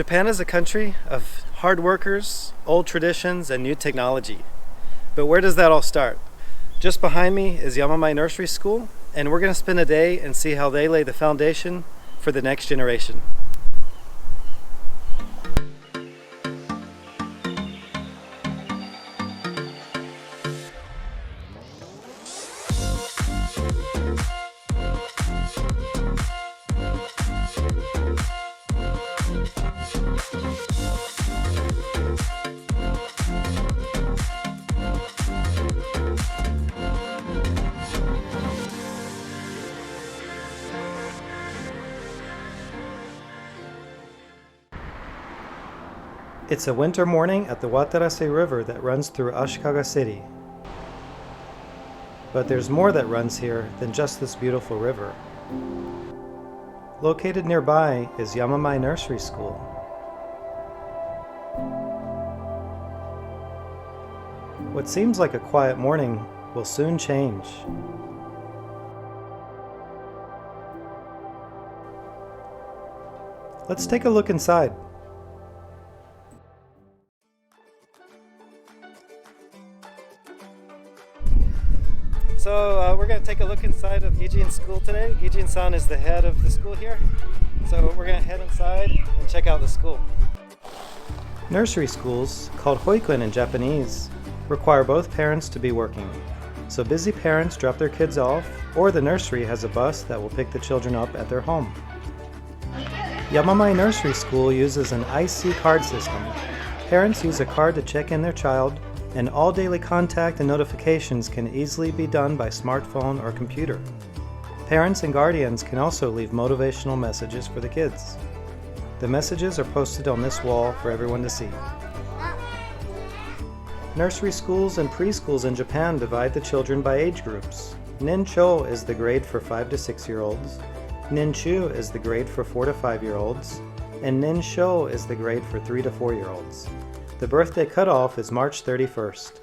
Japan is a country of hard workers, old traditions, and new technology. But where does that all start? Just behind me is Yamamai Nursery School, and we're going to spend a day and see how they lay the foundation for the next generation. It's a winter morning at the Watarase River that runs through Ashikaga City. But there's more that runs here than just this beautiful river. Located nearby is Yamamai Nursery School. What seems like a quiet morning will soon change. Let's take a look inside. So we're going to take a look inside of Gijin School today. Gijin-san is the head of the school here. So we're going to head inside and check out the school. Nursery schools, called hoikuen in Japanese, require both parents to be working. So busy parents drop their kids off, or the nursery has a bus that will pick the children up at their home. Yamamai Nursery School uses an IC card system. Parents use a card to check in their child, and all daily contact and notifications can easily be done by smartphone or computer. Parents and guardians can also leave motivational messages for the kids. The messages are posted on this wall for everyone to see. Nursery schools and preschools in Japan divide the children by age groups. Nincho is the grade for 5 to 6-year-olds, Ninchu is the grade for 4 to 5-year-olds, and Ninsho is the grade for 3 to 4-year-olds. The birthday cutoff is March 31st.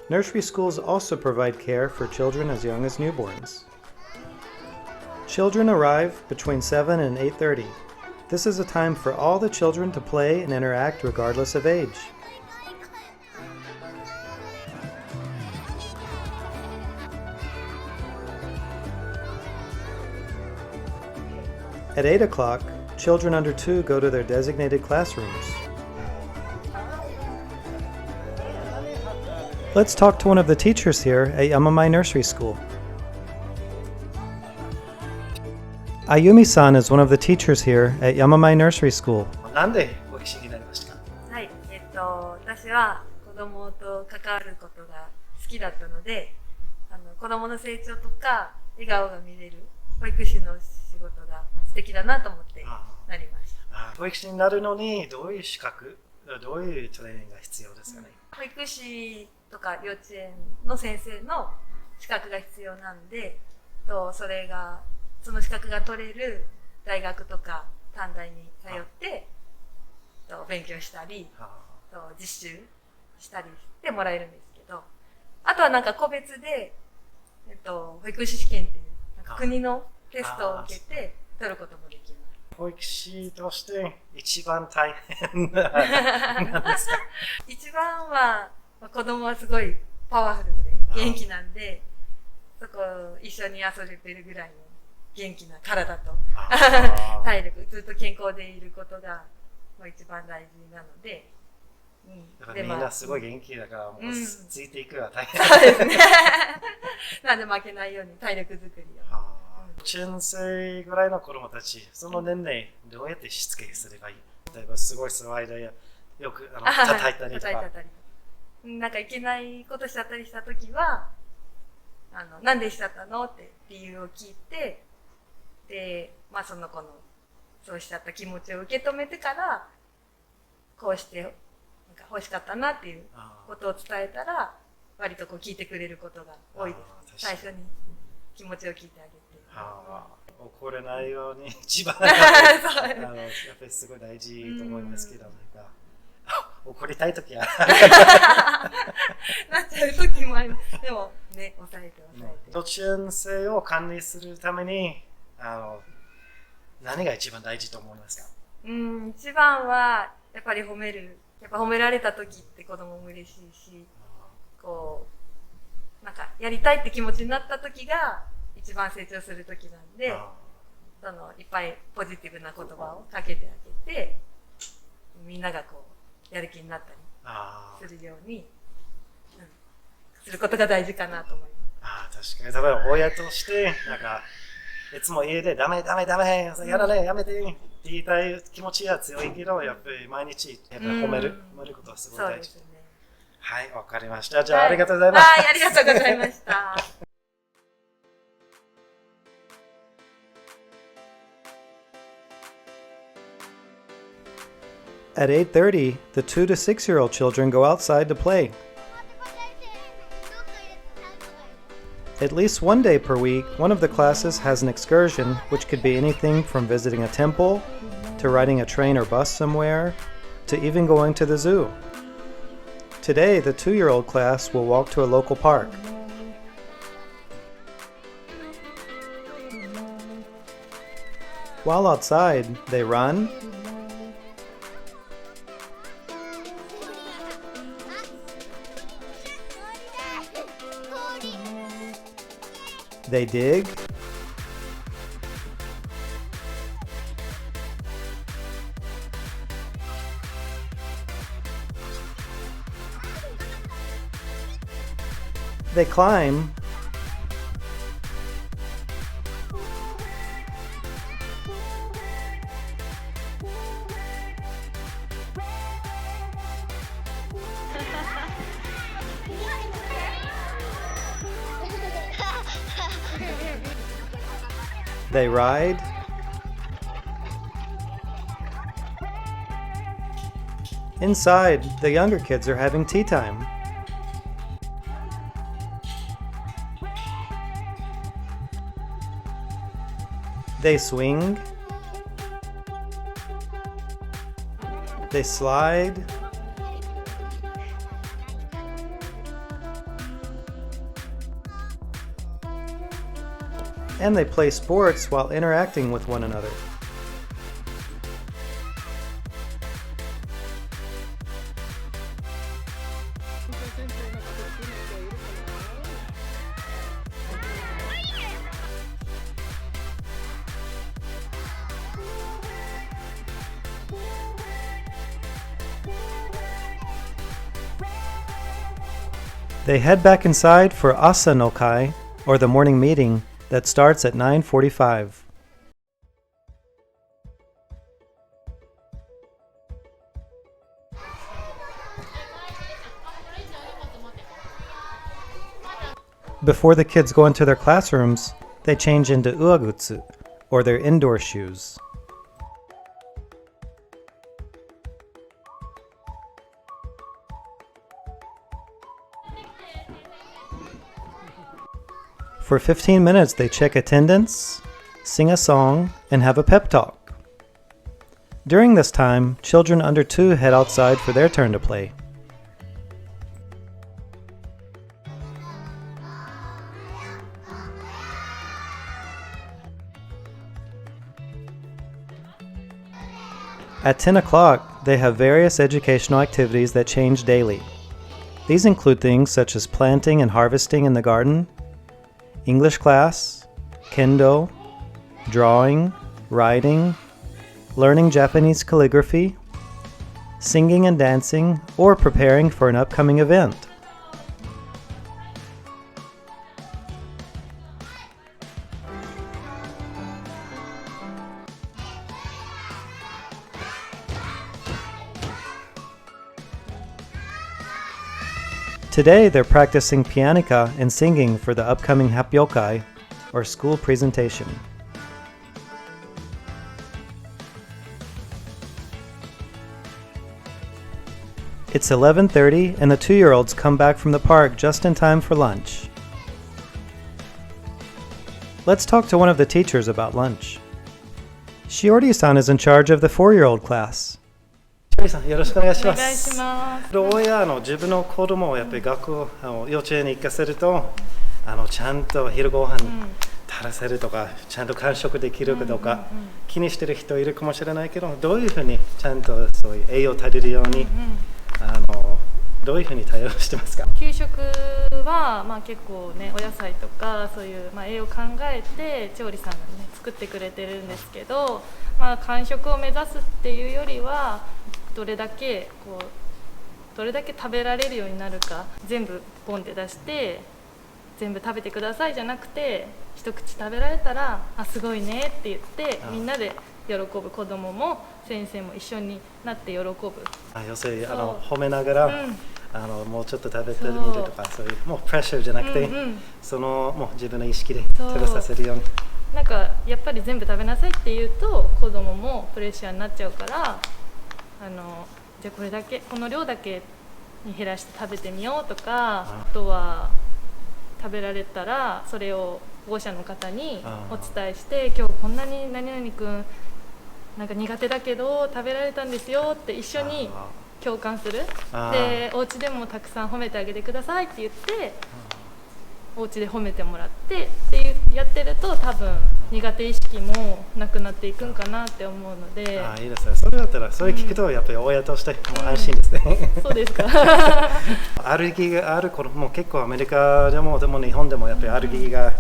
Nursery schools also provide care for children as young as newborns. Children arrive between 7 and 8:30. This is a time for all the children to play and interact regardless of age. At 8 o'clock, children under 2 go to their designated classrooms. Let's talk to one of the teachers here at Yamamai Nursery School. Ayumi-san is one of the teachers here at Yamamai Nursery School. なんでご棋士になりましたか？はい、私は子供と関わることが好きだったので、子供の成長とか笑顔が見れる保育士の仕事が素敵だなと思ってなりました。保育士になるのにどういう資格、どういうトレーニングが必要ですかね？保育士とか幼稚園の先生の資格が必要なんで、その資格が取れる大学とか短大に通って勉強したり、実習したりしてもらえるんですけど、あとはなんか個別で、保育士試験っていうなんか国のテストを受けて取ることもできます。保育士として一番大変なんですか？一番は子供はすごいパワフルで元気なんで、そこ一緒に遊べるぐらいの元気な体と体力、ずっと健康でいることがもう一番大事なので、だからみんなすごい元気だからもうついていくのは大変。そうですね。なんで負けないように体力作りを。幼稚園生ぐらいの子供たち、その年齢どうやってしつけすればいい？例えばすごい騒いでよく叩いたりとか。なんかいけないことしちゃったりしたときは、なんでしちゃったのって理由を聞いて、で、その子のそうしちゃった気持ちを受け止めてから、こうしてなんか欲しかったなっていうことを伝えたら、割とこう聞いてくれることが多いです。最初に気持ちを聞いてあげて。怒れないように一番やっぱりすごい大事と思いますけど、怒りたいときはなっちゃうときもあります。でもね、抑えて。幼稚園生を管理するために何が一番大事と思いますか？一番は、やっぱり褒める。やっぱ褒められた時って子供も嬉しいし、こう、なんか、やりたいって気持ちになった時が、一番成長する時なんで、いっぱいポジティブな言葉をかけてあげて、みんながこう、やる気になったりするように、することが大事かなと思います。確かに。例えば親として、なんか、いつも家でダメ、やられ、やめてって言いたい気持ちは強いけど、やっぱり毎日やっぱり褒めることはすごい大事。そうですね。はい、わかりました。じゃあ、ありがとうございます。はい、ありがとうございました。At 8:30, the 2 to 6-year-old children go outside to play. At least one day per week, one of the classes has an excursion, which could be anything from visiting a temple, to riding a train or bus somewhere, to even going to the zoo. Today, the 2-year-old class will walk to a local park. While outside, they run, they dig, they climb, they ride, inside, the younger kids are having tea time. They swing, they slide, and they play sports while interacting with one another. They head back inside for Asa no Kai, or the morning meeting, that starts at 9:45. Before the kids go into their classrooms, they change into uagutsu, or their indoor shoes. For 15 minutes, they check attendance, sing a song, and have a pep talk. During this time, children under 2 head outside for their turn to play. At 10 o'clock, they have various educational activities that change daily. These include things such as planting and harvesting in the garden, English class, kendo, drawing, writing, learning Japanese calligraphy, singing and dancing, or preparing for an upcoming event. Today, they're practicing pianica and singing for the upcoming Happyokai, or school presentation. It's 11:30 and the 2-year-olds come back from the park just in time for lunch. Let's talk to one of the teachers about lunch. Shiori-san is in charge of the 4-year-old class. さんよろしくお願いします。お願いします。親自分の子供をやっぱり幼稚園に行かせるとちゃんと昼ご飯食話せるとかちゃんと完食できるかどうか、気にしてる人いるかもしれないけど、どういうふうにちゃんとそういう栄養を足りるように、どういうふうに対応してますか？給食は、結構ねお野菜とかそういう、栄養を考えて調理さんがね作ってくれてるんですけど、完食を目指すっていうよりはどれだけ食べられるようになるか、全部ポンって出して全部食べてくださいじゃなくて、一口食べられたらすごいねって言ってみんなで喜ぶ、子供も先生も一緒になって喜ぶ。要するに褒めながら、もうちょっと食べてみるとか、そういうもうプレッシャーじゃなくて、もう自分の意識で食べさせるように。なんかやっぱり全部食べなさいって言うと子供もプレッシャーになっちゃうから、じゃあこれだけ、この量だけに減らして食べてみようとか、あとは食べられたらそれを保護者の方にお伝えして、今日こんなに何々くんなんか苦手だけど食べられたんですよって一緒に共感する。でお家でもたくさん褒めてあげてくださいって言って、お家で褒めてもらってってやってると、多分苦手意識もなくなっていくんかなって思うので。いいですね。それだったら、それ聞くとやっぱり親としてもう安心ですね。そうですか。アレルギーがある子も結構アメリカでも日本でもやっぱりアレルギーが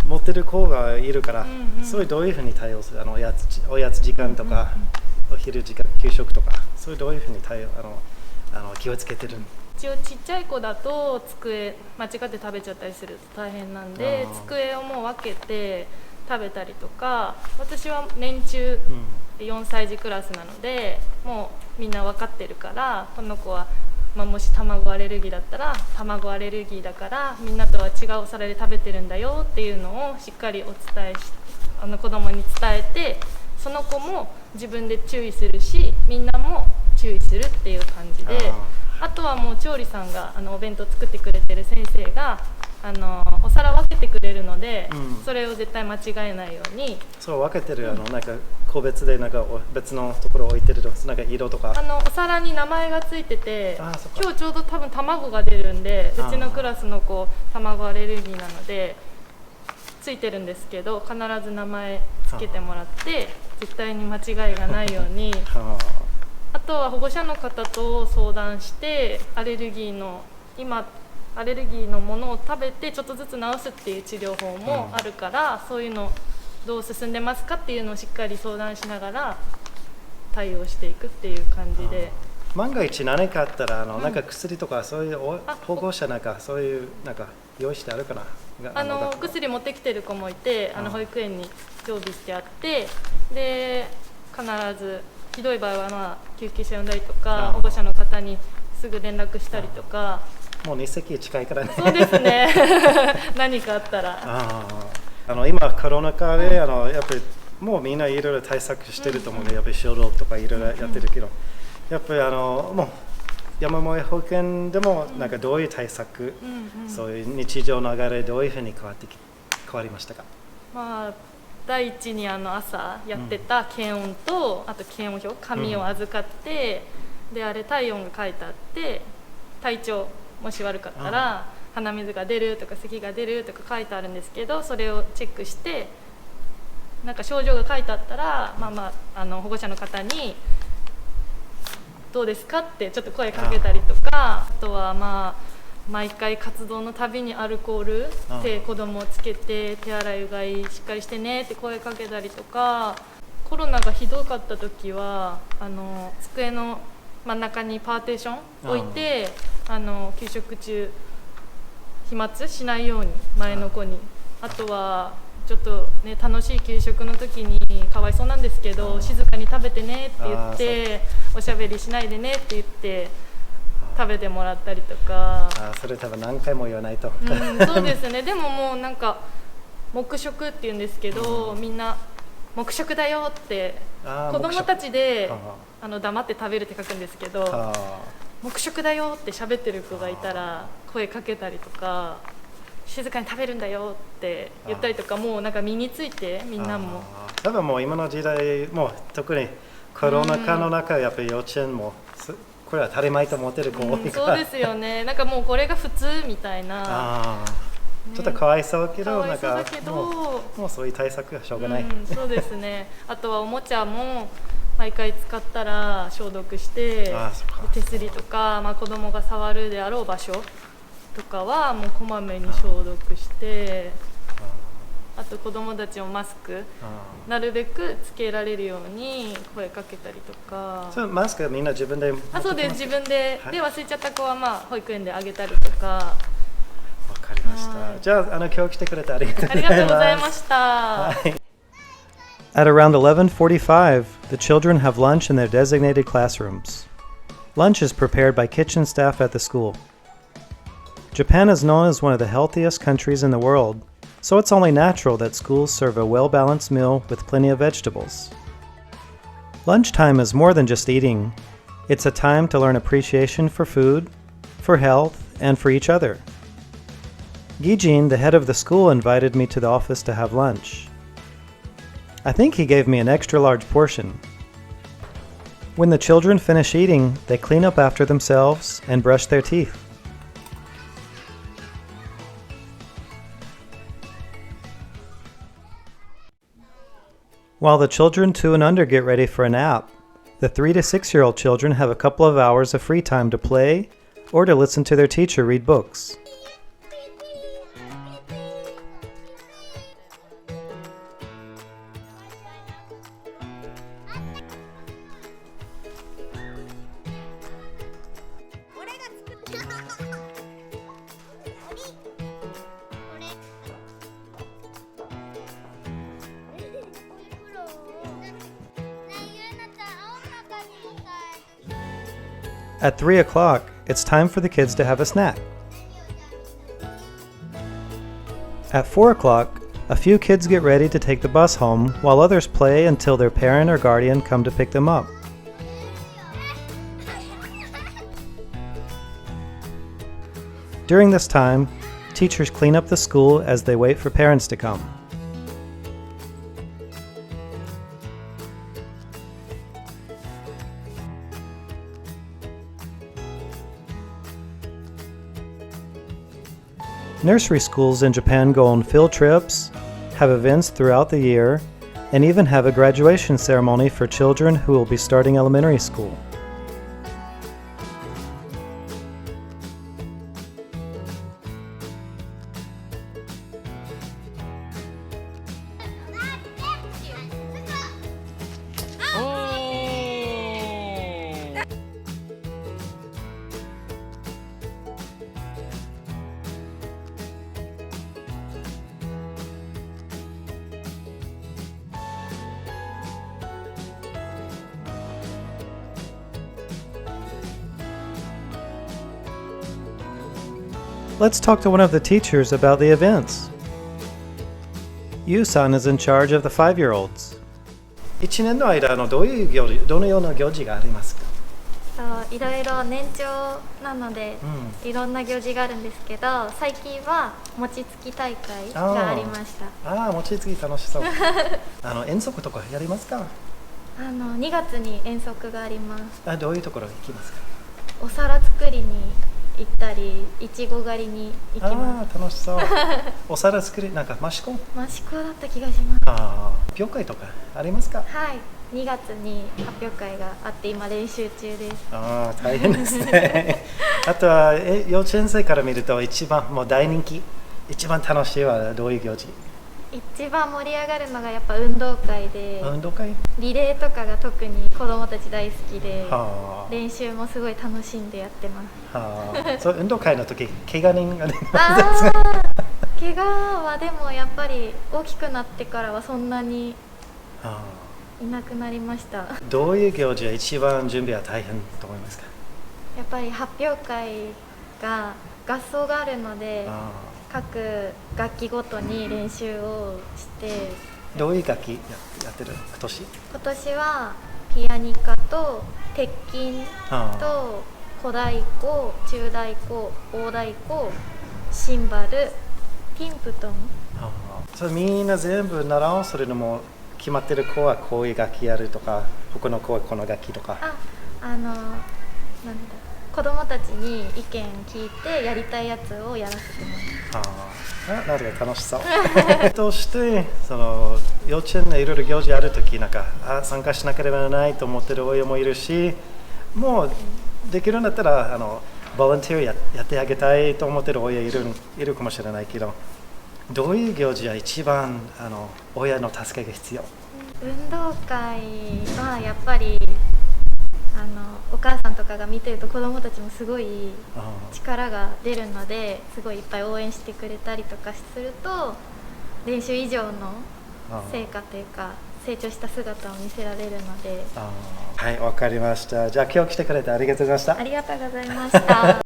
持ってる子がいるから、それどういうふうに対応する、おやつ時間とか、お昼時間、給食とか、それどういうふうに気をつけてる？一応ちっちゃい子だと机間違って食べちゃったりすると大変なんで、机をもう分けて食べたりとか、私は年中4歳児クラスなので、もうみんな分かってるから、この子は、もし卵アレルギーだったら卵アレルギーだからみんなとは違うお皿で食べてるんだよっていうのをしっかりお伝えし、子供に伝えて、その子も自分で注意するし、みんなも注意するっていう感じで。あとはもう調理さんがお弁当作ってくれてる先生がお皿分けてくれるので、それを絶対間違えないように。そう分けてる、なんか個別でなんか別のところ置いてると、なんか色とかお皿に名前がついてて、今日ちょうど多分卵が出るんで、うちのクラスの子卵アレルギーなのでついてるんですけど、必ず名前つけてもらって絶対に間違いがないように。あとは保護者の方と相談して、アレルギーのものを食べてちょっとずつ治すっていう治療法もあるから、そういうのどう進んでますかっていうのをしっかり相談しながら対応していくっていう感じで。万が一何かあったらなんか薬とか、そういう保護者なんかそういうなんか用意してあるかな？お薬持ってきてる子もいて、保育園に常備してあって、で必ずひどい場合は救急車呼んだりとか、保護者の方にすぐ連絡したりとか。もう日赤近いからね。そうですね。何かあったら。今コロナ禍でやっぱりもうみんないろいろ対策してると思うので、やっぱり消毒とかいろいろやってるけど、やっぱりもう山も保育園でもなんかどういう対策、そういう日常の流れどういうふうに変わりましたか？第一に朝やってた検温と、あと検温表、紙を預かって、であれ体温が書いてあって、体調もし悪かったら鼻水が出るとか咳が出るとか書いてあるんですけど、それをチェックして、なんか症状が書いてあったら、保護者の方にどうですかってちょっと声かけたりとか、あとは毎回活動のたびにアルコール手子供をつけて手洗いうがいしっかりしてねって声かけたりとか、コロナがひどかった時は机の真ん中にパーテーション置いて、給食中飛沫しないように前の子に、あとはちょっとね楽しい給食の時にかわいそうなんですけど、静かに食べてねって言って、おしゃべりしないでねって言って食べてもらったりとか。それ多分何回も言わないと。そうですね。でももうなんか黙食って言うんですけど、みんな黙食だよって子供たちで黙って食べるって書くんですけど、黙食だよって喋ってる子がいたら声かけたりとか、静かに食べるんだよって言ったりとか、もうなんか身についてみんなも。多分もう今の時代、もう特にコロナ禍の中、やっぱり幼稚園もこれは当たり前と思ってる子多いから、そうですよね。なんかもうこれが普通みたいな。ちょっとかわいそうけど、かわいそうだけど、もうそういう対策はしょうがない。そうですね。あとはおもちゃも毎回使ったら消毒して、そっか手すりとか、子供が触るであろう場所とかはもうこまめに消毒して、あと子供たちもマスクなるべくつけられるように声かけたりとか。それマスクはみんな自分で持ってきますか？そうです、自分で、はい、で忘れちゃった子は保育園であげたりとか。わかりました。じゃあ、今日来てくれてありがとうございます。ありがとうございました。At around 11:45, the children have lunch in their designated classrooms. Lunch is prepared by kitchen staff at the school. Japan is known as one of the healthiest countries in the world, so it's only natural that schools serve a well-balanced meal with plenty of vegetables. Lunchtime is more than just eating. It's a time to learn appreciation for food, for health, and for each other. Gijin, the head of the school, invited me to the office to have lunch. I think he gave me an extra large portion. When the children finish eating, they clean up after themselves and brush their teeth. While the children 2 and under get ready for a nap, the 3 to 6-year-old children have a couple of hours of free time to play or to listen to their teacher read books. At 3 o'clock, it's time for the kids to have a snack. At 4 o'clock, a few kids get ready to take the bus home while others play until their parent or guardian come to pick them up. During this time, teachers clean up the school as they wait for parents to come. Nursery schools in Japan go on field trips, have events throughout the year, and even have a graduation ceremony for children who will be starting elementary school. Let's talk to one of the teachers about the events. Yu-san is in charge of the 5-year-olds. 1年の間どのような行事がありますか？いろいろ年長なので、いろんな行事があるんですけど、最近は餅つき大会がありました。餅つき楽しそう。遠足とかやりますか？2月に遠足があります。どういうところ行きますか？お皿作りに行ったり、いちご狩りに行きます。楽しそう。お皿作り、益子？益子だった気がします。発表会とかありますか？はい、2月に発表会があって今練習中です。大変ですね。あとは幼稚園生から見ると一番もう大人気、一番楽しいはどういう行事？一番盛り上がるのがやっぱ運動会で、リレーとかが特に子どもたち大好きで、練習もすごい楽しんでやってます。そう運動会の時怪我人が出ます。怪我はでもやっぱり大きくなってからはそんなにいなくなりました。どういう行事が一番準備は大変と思いますか？やっぱり発表会が合奏があるので、各楽器ごとに練習をして。どういう楽器やってる今年はピアニカと鉄琴と小太鼓、中太鼓、大太鼓、シンバル、ティンプトン。それみんな全部習う？それのも決まってる子はこういう楽器やるとか、他の子はこの楽器とか。なんだ、子どもたちに意見聞いてやりたいやつをやらせてもらう。なるほど楽しそうとしてその幼稚園でいろいろ行事あるときなんか参加しなければならないと思ってる親もいるし、もうできるんだったらボランティアやってあげたいと思ってる親いるかもしれないけど、どういう行事は一番親の助けが必要？運動会はやっぱりお母さんとかが見てると子どもたちもすごい力が出るので、すごいいっぱい応援してくれたりとかすると練習以上の成果というか成長した姿を見せられるので。はい、わかりました。じゃあ今日来てくれてありがとうございました。ありがとうございました。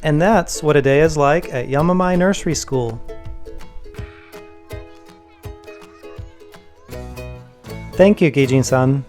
And that's what a day is like at Yamamai Nursery School. Thank you, Geijin-san.